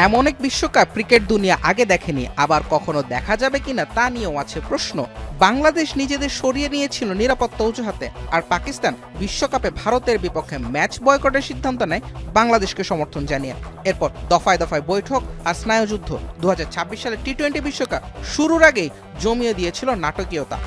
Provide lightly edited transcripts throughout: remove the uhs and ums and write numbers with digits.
এমন এক বিশ্বকাপ ক্রিকেট দুনিয়া আগে দেখেনি, আবার কখনো দেখা যাবে কিনা তা নিয়েও আছে প্রশ্ন। বাংলাদেশ নিজেদের সরিয়ে নিয়েছিল নিরাপত্তা অজুহাতে, আর পাকিস্তান বিশ্বকাপে ভারতের বিপক্ষে ম্যাচ বয়কটের সিদ্ধান্ত নেয় বাংলাদেশকে সমর্থন জানিয়ে। এরপর দফায় দফায় বৈঠক আর স্নায়ুযুদ্ধ 2026 সালে টি-20 বিশ্বকাপ শুরুর আগেই জমিয়ে দিয়েছিল নাটকীয়তা।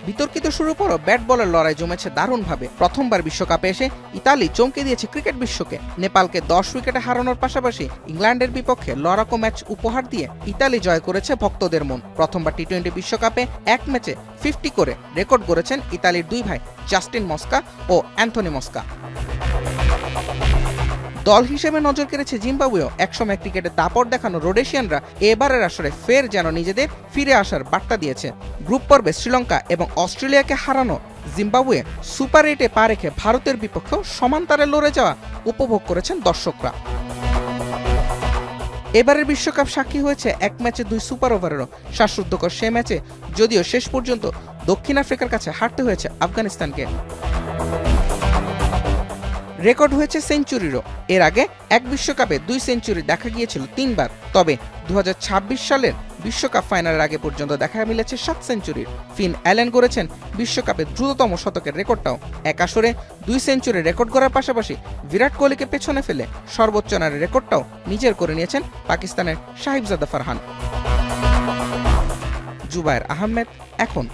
বিতর্কিত শুরু পরও ব্যাট বলের লড়াই জমেছে দারুণভাবে। প্রথমবার বিশ্বকাপে এসে ইতালি চমকে দিয়েছে ক্রিকেট বিশ্বকে। নেপালকে 10 উইকেটে হারানোর পাশাপাশি ইংল্যান্ডের বিপক্ষে লড়াকু ম্যাচ উপহার দিয়ে ইতালি জয় করেছে ভক্তদের মন। প্রথমবার টি-20 বিশ্বকাপে এক ম্যাচে 50 করে রেকর্ড গড়েছেন ইতালির দুই ভাই জাস্টিন মস্কা ও অ্যান্থনি মস্কা। দল হিসেবে নজর কেড়েছে জিম্বাবুয়েও। একসময় ক্রিকেটে দাপট দেখানো রোডেশিয়ানরা এবারের আসরে ফের যেন নিজেদের ফিরে আসার বার্তা দিয়েছে। গ্রুপ পর্বে শ্রীলঙ্কা এবং অস্ট্রেলিয়াকে হারানো জিম্বাবুয়ে সুপার 8-এ পা রেখে ভারতের বিপক্ষেও সমান্তরে লড়ে যাওয়া উপভোগ করেছেন দর্শকরা। এবারের বিশ্বকাপ সাক্ষী হয়েছে এক ম্যাচে 2 সুপার ওভারেরও। শ্বাসরুদ্ধকর সে ম্যাচে যদিও শেষ পর্যন্ত দক্ষিণ আফ্রিকার কাছে হারতে হয়েছে আফগানিস্তানকে। রেকর্ড হয়েছে সেঞ্চুরিরও। এর আগে এক বিশ্বকাপে 2 সেঞ্চুরি দেখা গিয়েছিল 3 বার। তবে 2026 সালের বিশ্বকাপ ফাইনালের আগে পর্যন্ত দেখা মিলেছে 7 সেঞ্চুরির। ফিন অ্যালেন গড়েছেন বিশ্বকাপে দ্রুততম শতকের রেকর্ডটাও। এক আসরে 2 সেঞ্চুরি রেকর্ড করার পাশাপাশি বিরাট কোহলিকে পেছনে ফেলে সর্বোচ্চ রানের রেকর্ডটাও নিজের করে নিয়েছেন পাকিস্তানের সাহিবজাদা ফারহান। জুবায়ের আহমেদ, এখন।